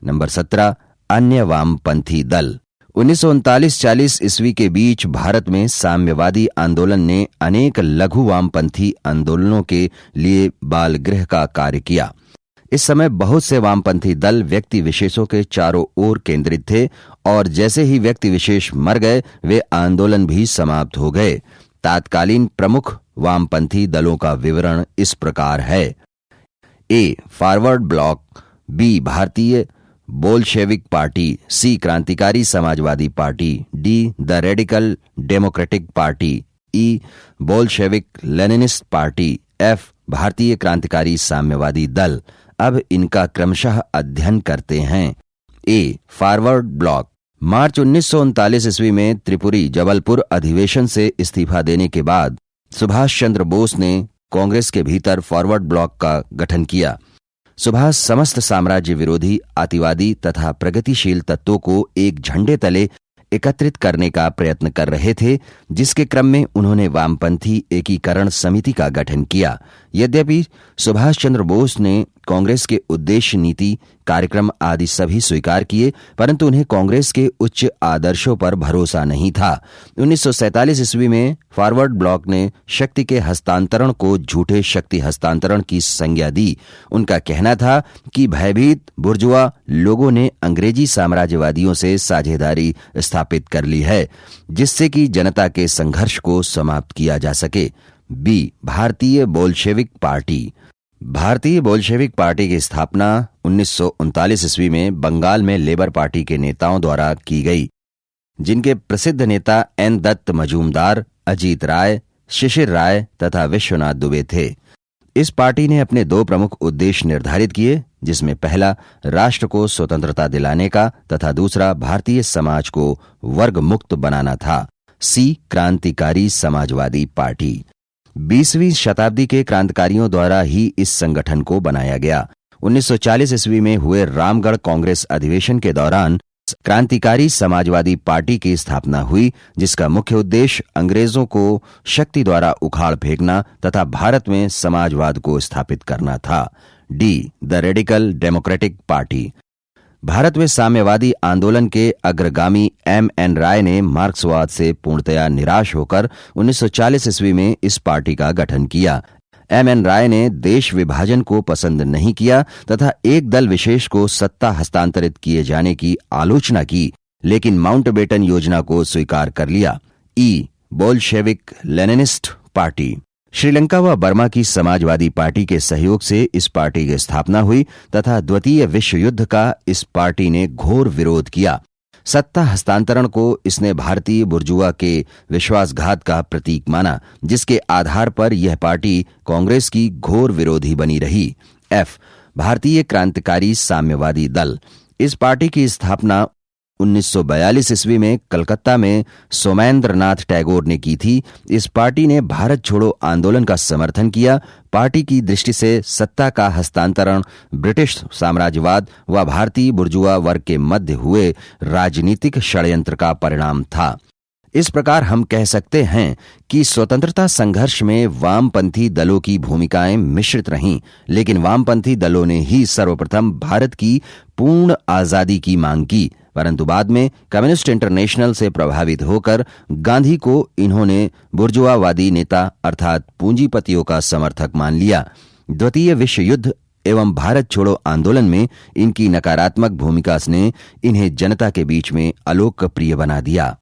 Number 17, अन्य वामपंथी दल। 1939-40 ईस्वी के बीच भारत में साम्यवादी आंदोलन ने अनेक लघु वामपंथी आंदोलनों के लिए बाल गृह का कार्य किया। इस समय बहुत से वामपंथी दल व्यक्ति विशेषों के चारों ओर केंद्रित थे और जैसे ही व्यक्ति विशेष मर गए वे आंदोलन भी समाप्त हो गए। तत्कालीन प्रमुख वामपंथी दलों का विवरण इस प्रकार है। A. Forward Bloc, B. Bharatiya Bolshevik party, C. Krantikari Samajwadi party, D. The radical democratic party, E. Bolshevik Leninist party, F. Bharatiya Krantikari साम्यवादी दल। अब इनका क्रमशः अध्ययन करते हैं। ए. Forward block. मार्च 1939 ईस्वी में त्रिपुरी जबलपुर अधिवेशन से इस्तीफा देने के बाद सुभाष चंद्र बोस ने कांग्रेस के भीतर फॉरवर्ड ब्लॉक का गठन किया। सुभाष समस्त साम्राज्य विरोधी, अतिवादी तथा प्रगतिशील तत्वों को एक झंडे तले एकत्रित करने का प्रयत्न कर रहे थे, जिसके क्रम में उन्होंने वामपंथी एकीकरण समिति का गठन किया। यद्यपि सुभाष चंद्र बोस ने कांग्रेस के उद्देश्य, नीति, कार्यक्रम आदि सभी स्वीकार किए, परंतु उन्हें कांग्रेस के उच्च आदर्शों पर भरोसा नहीं था। 1947 ईस्वी में फॉरवर्ड ब्लॉक ने शक्ति के हस्तांतरण को झूठे शक्ति हस्तांतरण की संज्ञा दी। उनका कहना था कि भयभीत बुर्जुआ लोगों ने अंग्रेजी साम्राज्यवादियों से साझेदारी स्थापित कर ली है, जिससे कि जनता के संघर्ष को समाप्त किया जा सके। बी. Bharatiya Bolshevik party. भारतीय बोल्शेविक पार्टी की स्थापना 1939 ईस्वी में बंगाल में लेबर पार्टी के नेताओं द्वारा की गई, जिनके प्रसिद्ध नेता एन. दत्त मजूमदार, अजीत राय, शिशिर राय तथा विश्वनाथ दुबे थे। इस पार्टी ने अपने दो प्रमुख उद्देश्य निर्धारित किए, जिसमें पहला राष्ट्र को स्वतंत्रता दिलाने का तथा दूसरा भारतीय समाज को वर्ग मुक्त बनाना था। सी. क्रांतिकारी समाजवादी पार्टी। 20वीं शताब्दी के क्रांतिकारियों द्वारा ही इस संगठन को बनाया गया। 1940 ईस्वी में हुए रामगढ़ कांग्रेस अधिवेशन के दौरान क्रांतिकारी समाजवादी पार्टी की स्थापना हुई, जिसका मुख्य उद्देश्य अंग्रेजों को शक्ति द्वारा उखाड़ फेंकना तथा भारत में समाजवाद को स्थापित करना था। D. The radical democratic party. Bharat में साम्यवादी आंदोलन के अग्रगामी एम.एन. राय ने मार्क्सवाद से पूर्णतया निराश होकर 1940 ईस्वी में इस पार्टी का गठन किया। एम.एन. राय ने देश विभाजन को पसंद नहीं किया तथा एक दल विशेष को सत्ता हस्तांतरित किए जाने की आलोचना की, लेकिन माउंटबेटन योजना को स्वीकार कर लिया। E. Bolshevik Leninist party. Sri Lanka व बर्मा की समाजवादी पार्टी के सहयोग से इस पार्टी की स्थापना हुई तथा द्वितीय विश्व युद्ध का इस पार्टी ने घोर विरोध किया। सत्ता हस्तांतरण को इसने भारतीय बुर्जुआ के विश्वासघात का प्रतीक माना, जिसके आधार पर यह पार्टी कांग्रेस की घोर विरोधी बनी रही। एफ. भारतीय क्रांतिकारी साम्यवादी दल। इस पार्टी की स्थापना 1942 ईस्वी में कलकत्ता में सोमेंद्र नाथ टैगोर ने की थी। इस पार्टी ने भारत छोड़ो आंदोलन का समर्थन किया। पार्टी की दृष्टि से सत्ता का हस्तांतरण ब्रिटिश साम्राज्यवाद व भारतीय बुर्जुआ वर्ग के मध्य हुए राजनीतिक षड्यंत्र का परिणाम था। इस प्रकार हम कह सकते हैं कि स्वतंत्रता संघर्ष में वामपंथी दलों की भूमिकाएं मिश्रित रहीं, लेकिन वामपंथी दलों ने ही सर्वप्रथम भारत की पूर्ण आजादी की मांग की, परंतु बाद में कम्युनिस्ट इंटरनेशनल से प्रभावित होकर गांधी को इन्होंने बुर्जुआवादी नेता अर्थात पूंजीपतियों का समर्थक मान लिया। द्वितीय विश्व युद्ध एवं भारत छोड़ो आंदोलन में इनकी नकारात्मक भूमिका ने इन्हें जनता के बीच में अलोकप्रिय बना दिया।